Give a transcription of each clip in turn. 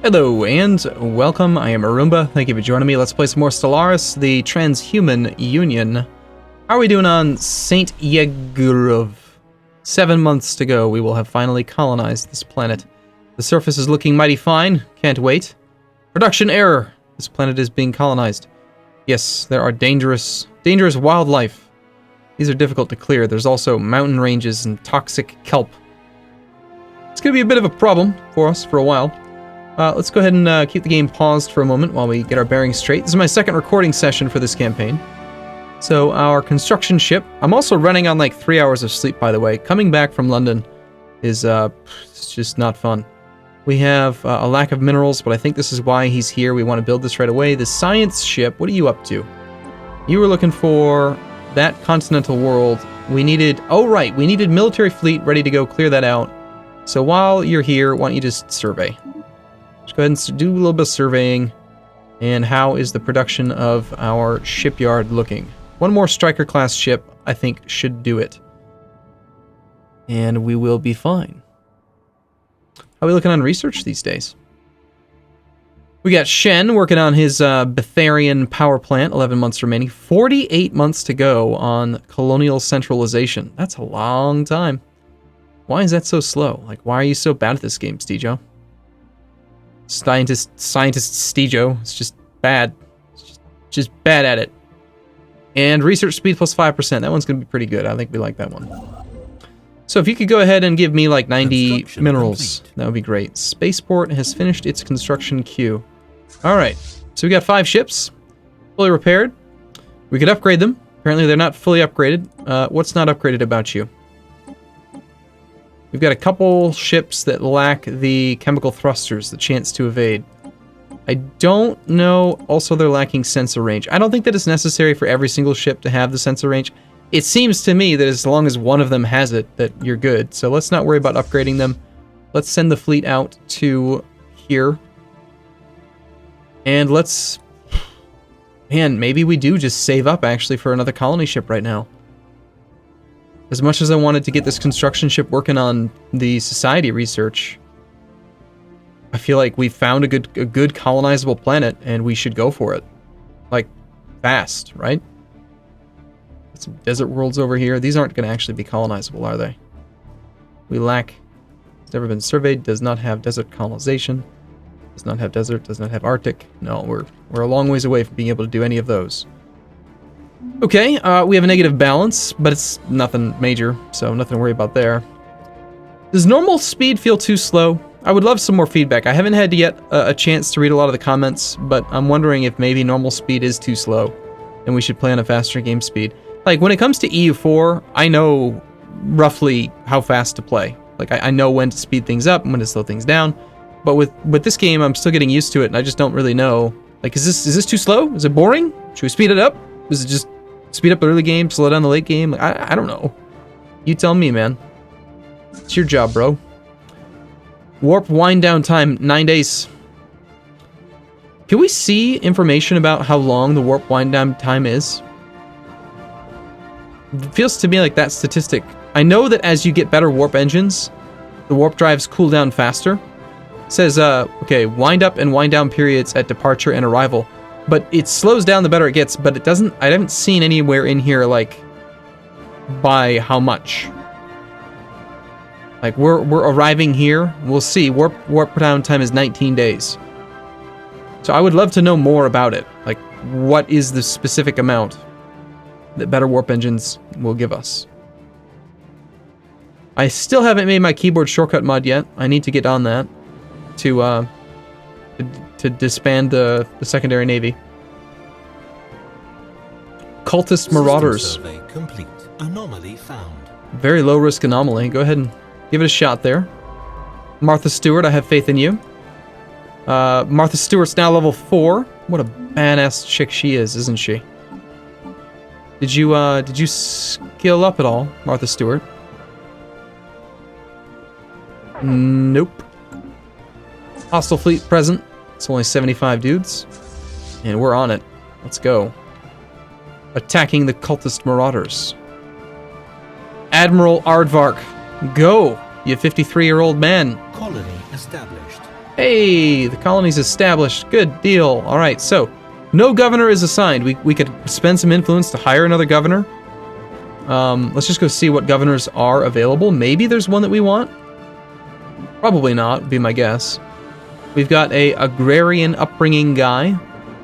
Hello and welcome, I am Arumba, thank you for joining me. Let's play some more Stellaris, the Transhuman Union. How are we doing on St. Yegurov? 7 months to go, we will have finally colonized this planet. The surface is looking mighty fine, can't wait. Production error, this planet is being colonized. Yes, there are dangerous wildlife. These are difficult to clear. There's also mountain ranges and toxic kelp. It's going to be a bit of a problem for us for a while. Let's go ahead and keep the game paused for a moment while we get our bearings straight. This is my second recording session for this campaign. So our construction ship, I'm also running on like 3 hours of sleep, by the way. Coming back from London is it's just not fun. We have a lack of minerals, but I think this is why he's here. We want to build this right away. The science ship, what are you up to? You were looking for that continental world. We needed, oh right, we needed military fleet ready to go clear that out. So while you're here, why don't you just survey? Just go ahead and do a little bit of surveying. And how is the production of our shipyard looking? One more Striker-class ship, I think, should do it. And we will be fine. How are we looking on research these days? We got Shen working on his Betharian power plant, 11 months remaining. 48 months to go on colonial centralization. That's a long time. Why is that so slow? Like, why are you so bad at this game, Stejo? Scientist Stejo. It's just bad. It's just bad at it. And research speed plus 5%. That one's going to be pretty good. I think we like that one. So if you could go ahead and give me like 90 minerals, that would be great. Spaceport has finished its construction queue. All right. So we got 5 ships, fully repaired. We could upgrade them. Apparently they're not fully upgraded. What's not upgraded about you? We've got a couple ships that lack the chemical thrusters, the chance to evade. I don't know. Also, they're lacking sensor range. I don't think that it's necessary for every single ship to have the sensor range. It seems to me that as long as one of them has it, that you're good. So let's not worry about upgrading them. Let's send the fleet out to here. And let's... Man, maybe we do just save up, actually, for another colony ship right now. As much as I wanted to get this construction ship working on the society research, I feel like we found a good colonizable planet, and we should go for it. Like, fast, right? Got some desert worlds over here. These aren't going to actually be colonizable, are they? We lack... It's never been surveyed. Does not have desert colonization. Does not have desert. Does not have Arctic. No, we're a long ways away from being able to do any of those. Okay, we have a negative balance, but it's nothing major, so nothing to worry about there. Does normal speed feel too slow? I would love some more feedback. I haven't had yet a chance to read a lot of the comments, but I'm wondering if maybe normal speed is too slow, and we should play on a faster game speed. Like, when it comes to EU4, I know roughly how fast to play. Like, I know when to speed things up and when to slow things down, but with this game, I'm still getting used to it, and I just don't really know. Like, is this too slow? Is it boring? Should we speed it up? Is it just speed up the early game, slow down the late game? Like, I don't know. You tell me, man. It's your job, bro. Warp wind down time, 9 days. Can we see information about how long the warp wind down time is? It feels to me like that statistic. I know that as you get better warp engines, the warp drives cool down faster. It says, okay, wind up and wind down periods at departure and arrival. But it slows down the better it gets, but it doesn't... I haven't seen anywhere in here, like, by how much. Like, we're arriving here. We'll see. Warp down time is 19 days. So I would love to know more about it. Like, what is the specific amount that better warp engines will give us? I still haven't made my keyboard shortcut mod yet. I need to get on that to disband the secondary navy. Cultist Marauders. Survey complete. Anomaly found. Very low risk anomaly. Go ahead and give it a shot there. Martha Stewart, I have faith in you. Martha Stewart's now level 4. What a badass chick she is, isn't she? Did you skill up at all, Martha Stewart? Nope. Hostile fleet present. It's only 75 dudes. And we're on it. Let's go. Attacking the cultist marauders. Admiral Aardvark, go, you 53-year-old man. Colony established. Hey, the colony's established. Good deal. All right, so no governor is assigned. We could spend some influence to hire another governor. Let's just go see what governors are available. Maybe there's one that we want. Probably not, would be my guess. We've got a agrarian upbringing guy.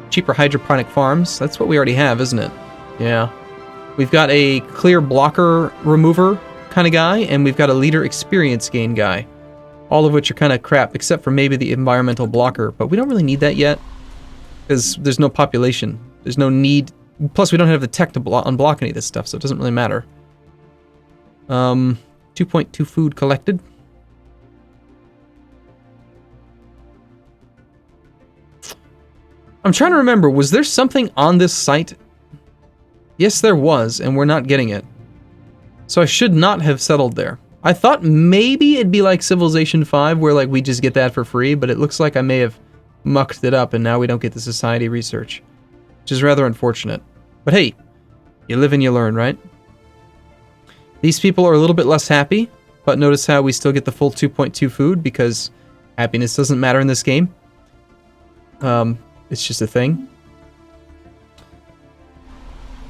Cheaper hydroponic farms. That's what we already have, isn't it? Yeah. We've got a clear blocker remover kind of guy, and we've got a leader experience gain guy. All of which are kind of crap, except for maybe the environmental blocker. But we don't really need that yet, because there's no population. There's no need. Plus, we don't have the tech to unblock any of this stuff, so it doesn't really matter. 2.2 food collected. I'm trying to remember, was there something on this site? Yes, there was, and we're not getting it. So I should not have settled there. I thought maybe it'd be like Civilization 5, where like we just get that for free, but it looks like I may have mucked it up, and now we don't get the society research, which is rather unfortunate. But hey, you live and you learn, right? These people are a little bit less happy, but notice how we still get the full 2.2 food, because happiness doesn't matter in this game. It's just a thing.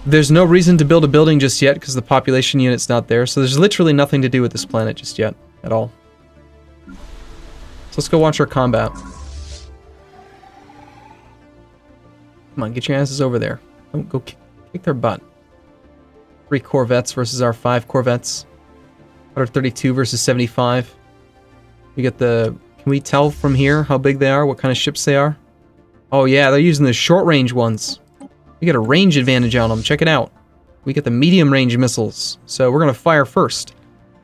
There's no reason to build a building just yet, because the population unit's not there, so there's literally nothing to do with this planet just yet, at all. So let's go watch our combat. Come on, get your asses over there. Don't go kick their butt. 3 corvettes versus our 5 corvettes. 132 versus 75. We get the... Can we tell from here how big they are? What kind of ships they are? Oh yeah, they're using the short-range ones. We get a range advantage on them. Check it out. We get the medium-range missiles. So we're going to fire first.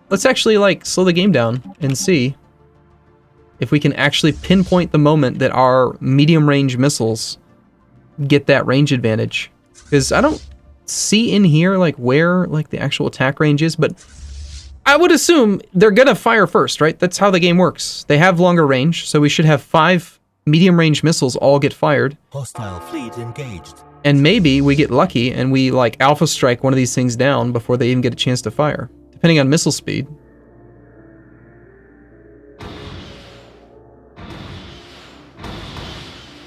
Let's actually, like, slow the game down and see if we can actually pinpoint the moment that our medium-range missiles get that range advantage. Because I don't see in here, like, where, like, the actual attack range is, but I would assume they're going to fire first, right? That's how the game works. They have longer range, so we should have 5 medium-range missiles all get fired. Hostile fleet engaged. And maybe we get lucky and we, like, alpha strike one of these things down before they even get a chance to fire, depending on missile speed.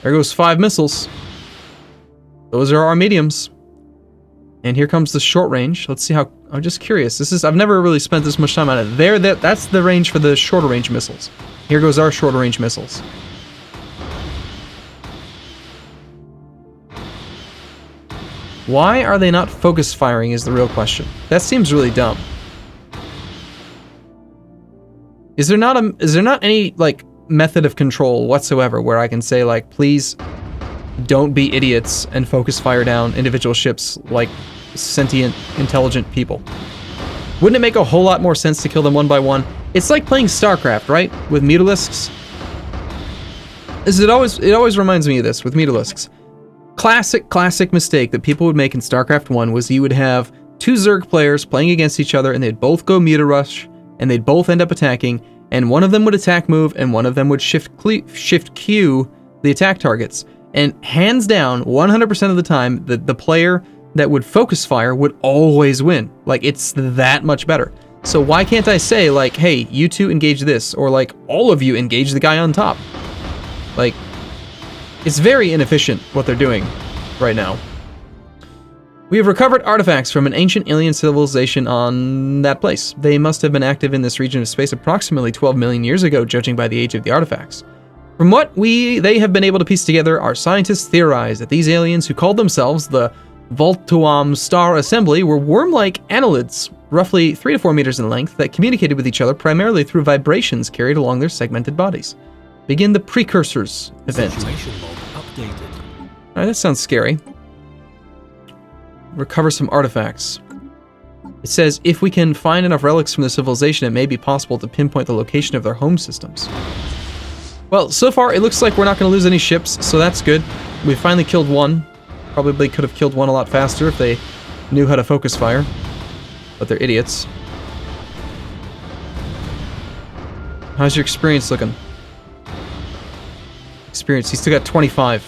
There goes 5 missiles. Those are our mediums. And here comes the short range. Let's see how... I'm just curious. I've never really spent this much time on it. That's the range for the shorter range missiles. Here goes our shorter range missiles. Why are they not focus firing is the real question. That seems really dumb. Is there not any, like, method of control whatsoever where I can say, like, please don't be idiots and focus fire down individual ships like sentient, intelligent people? Wouldn't it make a whole lot more sense to kill them one by one? It's like playing StarCraft, right? With mutalisks. It always reminds me of this with mutalisks. Classic mistake that people would make in StarCraft 1 was you would have 2 Zerg players playing against each other, and they'd both go Muta Rush, and they'd both end up attacking, and one of them would attack move, and one of them would shift Q the attack targets. And hands down, 100% of the time, the player that would focus fire would always win. Like, it's that much better. So why can't I say, like, hey, you two engage this, or like, all of you engage the guy on top? Like, it's very inefficient what they're doing right now. We have recovered artifacts from an ancient alien civilization on that place. They must have been active in this region of space approximately 12 million years ago, judging by the age of the artifacts. From what they have been able to piece together, our scientists theorize that these aliens, who called themselves the Voltuam Star Assembly, were worm-like annelids, roughly 3 to 4 meters in length, that communicated with each other primarily through vibrations carried along their segmented bodies. Begin the Precursors event. Situation log updated. Alright, that sounds scary. Recover some artifacts. It says, if we can find enough relics from the civilization, it may be possible to pinpoint the location of their home systems. Well, so far it looks like we're not going to lose any ships, so that's good. We finally killed one. Probably could have killed one a lot faster if they knew how to focus fire. But they're idiots. How's your experience looking? Experience, he's still got 25.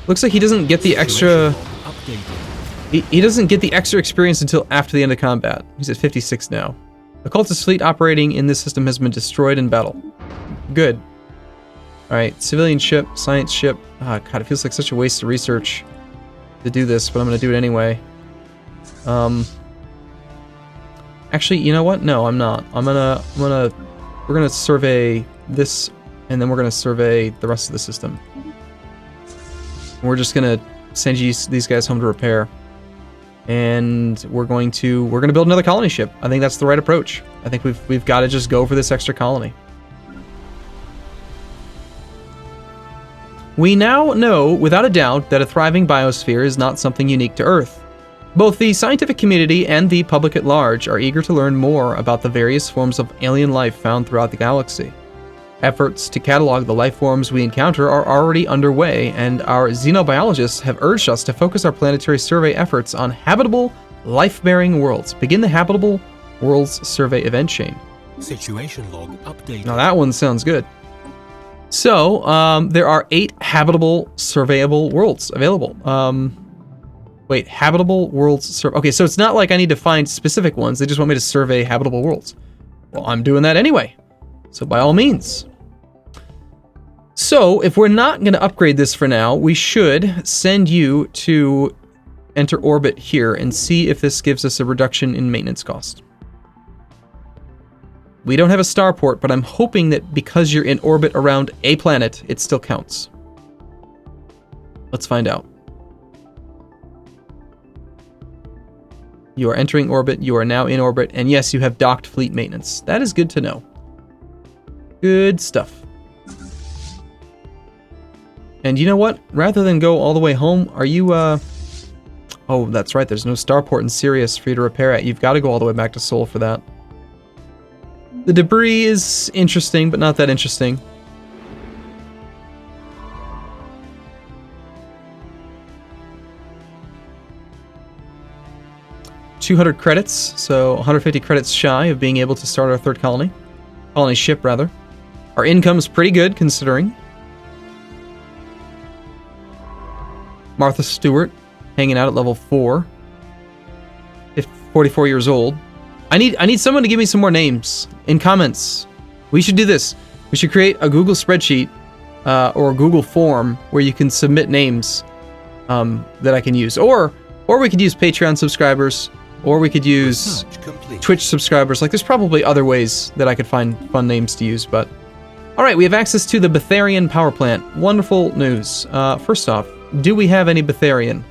Looks like he doesn't get the extra... He doesn't get the extra experience until after the end of combat. He's at 56 now. The cultist fleet operating in this system has been destroyed in battle. Good. Alright, civilian ship, science ship. Ah, God, it feels like such a waste of research to do this, but I'm gonna do it anyway. Actually, you know what? No, I'm not. We're gonna survey this, and then we're gonna survey the rest of the system. And we're just gonna send these guys home to repair. And we're gonna build another colony ship. I think that's the right approach. I think we've got to just go for this extra colony. We now know without a doubt that a thriving biosphere is not something unique to Earth. Both the scientific community and the public at large are eager to learn more about the various forms of alien life found throughout the galaxy. Efforts to catalog the life forms we encounter are already underway, and our xenobiologists have urged us to focus our planetary survey efforts on habitable, life-bearing worlds. Begin the Habitable Worlds Survey event chain. Situation log updated. Now that one sounds good. So, there are 8 habitable, surveyable worlds available. Wait, habitable worlds okay, so it's not like I need to find specific ones, they just want me to survey habitable worlds. Well, I'm doing that anyway. So by all means. So, if we're not going to upgrade this for now, we should send you to enter orbit here and see if this gives us a reduction in maintenance cost. We don't have a starport, but I'm hoping that because you're in orbit around a planet, it still counts. Let's find out. You are entering orbit, you are now in orbit, and yes, you have docked fleet maintenance. That is good to know. Good stuff. And you know what? Rather than go all the way home, are you, Oh, that's right, there's no starport in Sirius for you to repair at. You've got to go all the way back to Sol for that. The debris is interesting, but not that interesting. $200 credits, so 150 credits shy of being able to start our third colony. Colony ship, rather. Our income's pretty good, considering. Martha Stewart, hanging out at level 4. 44 years old. I need someone to give me some more names in comments. We should do this. We should create a Google spreadsheet or a Google form where you can submit names that I can use. Or we could use Patreon subscribers, or we could use Twitch subscribers. Like, there's probably other ways that I could find fun names to use, but... Alright, we have access to the Betharian power plant. Wonderful news. First off, do we have any Betharian?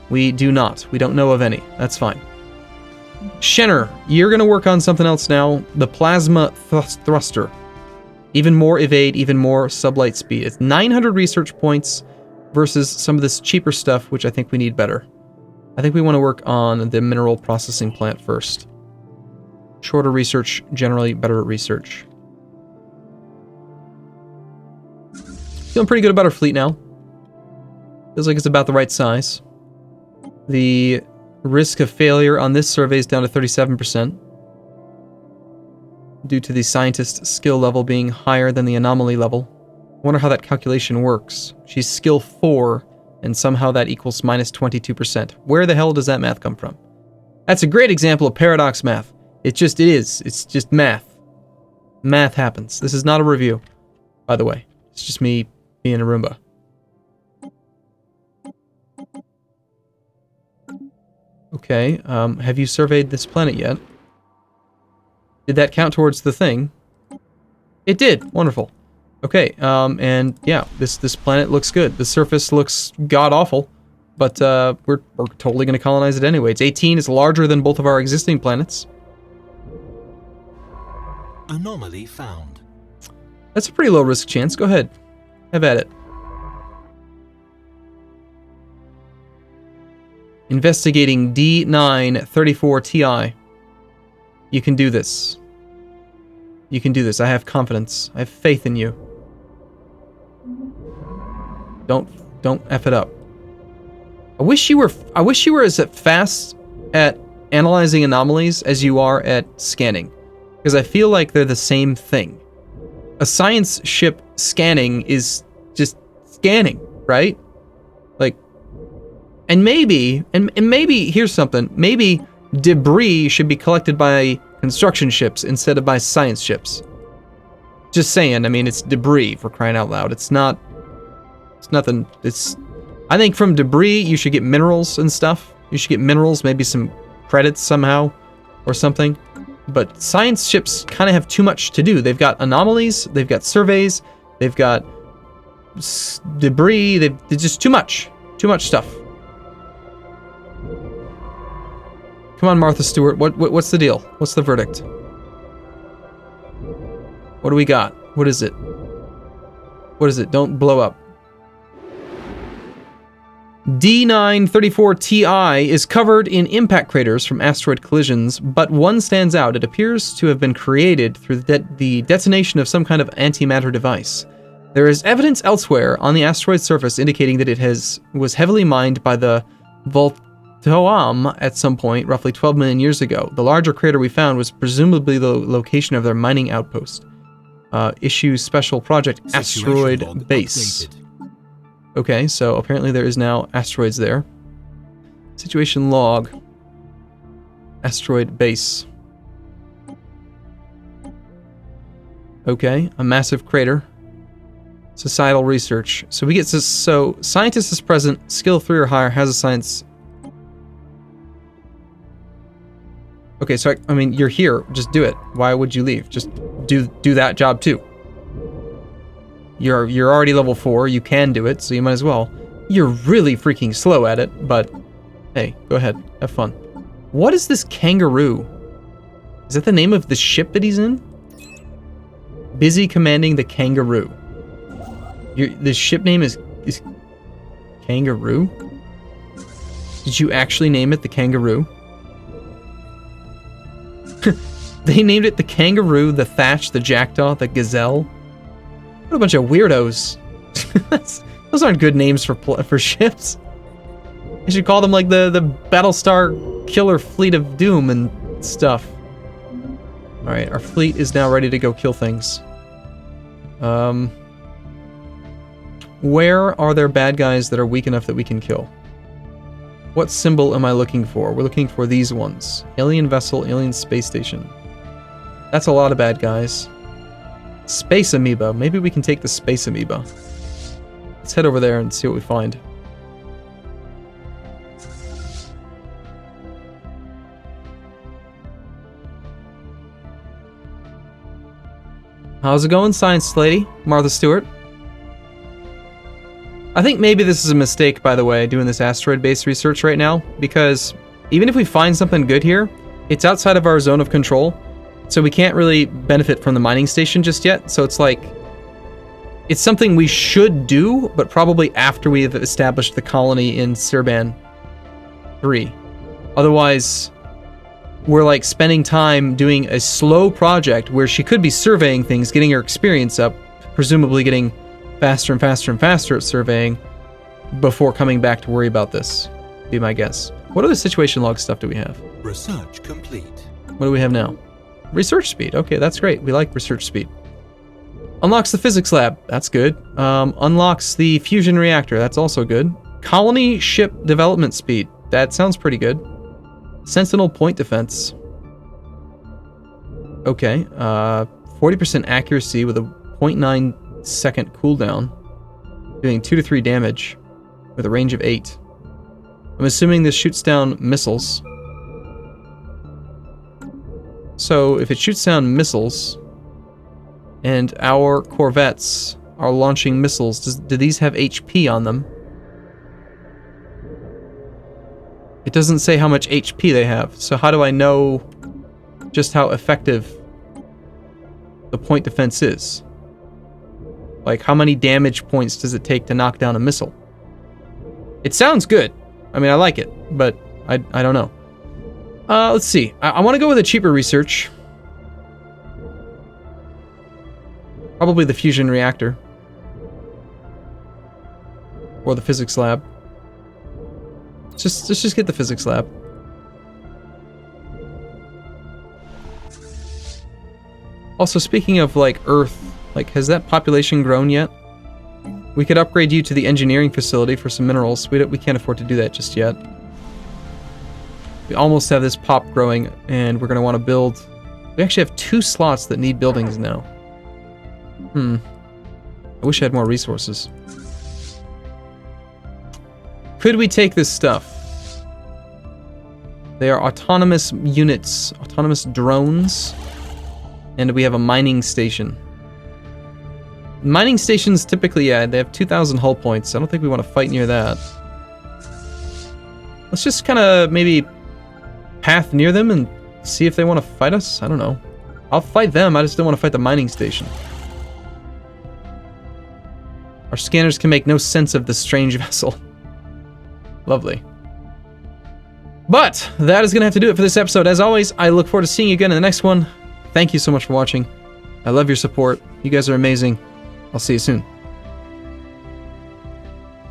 We do not. We don't know of any. That's fine. Shenner, you're going to work on something else now. The Plasma Thruster. Even more evade, even more sublight speed. It's 900 research points versus some of this cheaper stuff, which I think we need better. I think we want to work on the mineral processing plant first. Shorter research, generally better research. Feeling pretty good about our fleet now. Feels like it's about the right size. The risk of failure on this survey is down to 37%. Due to the scientist skill level being higher than the anomaly level. I wonder how that calculation works. She's skill 4, and somehow that equals minus 22%. Where the hell does that math come from? That's a great example of paradox math. It is. It's just math. Math happens. This is not a review, by the way. It's just me being Arumba. Okay, have you surveyed this planet yet? Did that count towards the thing? It did. Wonderful. Okay, and yeah, this planet looks good. The surface looks god-awful, but we're totally going to colonize it anyway. It's 18, it's larger than both of our existing planets. Anomaly found. That's a pretty low-risk chance. Go ahead. Have at it. Investigating D934 Ti. You can do this. You can do this. I have confidence. I have faith in you. Don't F it up. I wish you were as fast at analyzing anomalies as you are at scanning. Because I feel like they're the same thing. A science ship scanning is just scanning, right? Like, and maybe here's something. Maybe debris should be collected by construction ships instead of by science ships. Just saying, I mean, it's debris, for crying out loud. It's not... It's nothing... It's... I think from debris, you should get minerals and stuff. You should get minerals, maybe some credits somehow, or something. But science ships kind of have too much to do. They've got anomalies, they've got surveys, they've got debris, they're just too much. Too much stuff. Come on, Martha Stewart, what's the deal? What's the verdict? What do we got? What is it? What is it? Don't blow up. D934Ti is covered in impact craters from asteroid collisions, but one stands out. It appears to have been created through the detonation of some kind of antimatter device. There is evidence elsewhere on the asteroid surface indicating that it was heavily mined by the Voltoam at some point, roughly 12 million years ago. The larger crater we found was presumably the location of their mining outpost. Issue Special Project Asteroid Base. Updated. Okay, so apparently there is now asteroids there. Situation log. Asteroid base. Okay, a massive crater. Societal research. So we get this, so scientist is present, skill 3 or higher, has a science. Okay, so I mean, you're here, just do it. Why would you leave? Just do that job too. You're already level 4, you can do it, so you might as well. You're really freaking slow at it, but hey, go ahead, have fun. What is this kangaroo? Is that the name of the ship that he's in? Busy commanding the kangaroo. The ship name is Kangaroo? Did you actually name it the Kangaroo? They named it the Kangaroo, the Thatch, the Jackdaw, the Gazelle. What a bunch of weirdos. Those aren't good names for ships. You should call them like the Battlestar Killer Fleet of Doom and stuff. Alright, our fleet is now ready to go kill things. Where are there bad guys that are weak enough that we can kill? What symbol am I looking for? We're looking for these ones. Alien vessel, alien space station. That's a lot of bad guys. Space amoeba. Maybe we can take the space amoeba. Let's head over there and see what we find. How's it going, science lady? Martha Stewart? I think maybe this is a mistake, by the way, doing this asteroid-based research right now, because even if we find something good here, it's outside of our zone of control, so we can't really benefit from the mining station just yet, so it's like, it's something we should do, but probably after we have established the colony in Serban 3. Otherwise, we're like spending time doing a slow project where she could be surveying things, getting her experience up, presumably getting faster and faster and faster at surveying before coming back to worry about this, be my guess. What other situation log stuff do we have? Research complete. What do we have now? Research speed. Okay, that's great. We like research speed. Unlocks the physics lab. That's good. Unlocks the fusion reactor. That's also good. Colony ship development speed. That sounds pretty good. Sentinel point defense. Okay. 40% accuracy with a 0.9 second cooldown, doing 2 to 3 damage with a range of 8. I'm assuming this shoots down missiles. So if it shoots down missiles and our corvettes are launching missiles, do these have HP on them? It doesn't say how much HP they have, so how do I know just how effective the point defense is? Like, how many damage points does it take to knock down a missile? It sounds good. I mean, I like it, but I don't know. Let's see. I want to go with a cheaper research. Probably the fusion reactor. Or the physics lab. Let's just get the physics lab. Also, speaking of, like, Earth, like, has that population grown yet? We could upgrade you to the engineering facility for some minerals. We can't afford to do that just yet. We almost have this pop growing, and we're going to want to build... We actually have 2 slots that need buildings now. I wish I had more resources. Could we take this stuff? They are autonomous units, autonomous drones, and we have a mining station. Mining stations typically, yeah, they have 2,000 hull points. I don't think we want to fight near that. Let's just kind of maybe path near them and see if they want to fight us. I don't know. I'll fight them, I just don't want to fight the mining station. Our scanners can make no sense of this strange vessel. Lovely. But that is going to have to do it for this episode. As always, I look forward to seeing you again in the next one. Thank you so much for watching. I love your support. You guys are amazing. I'll see you soon.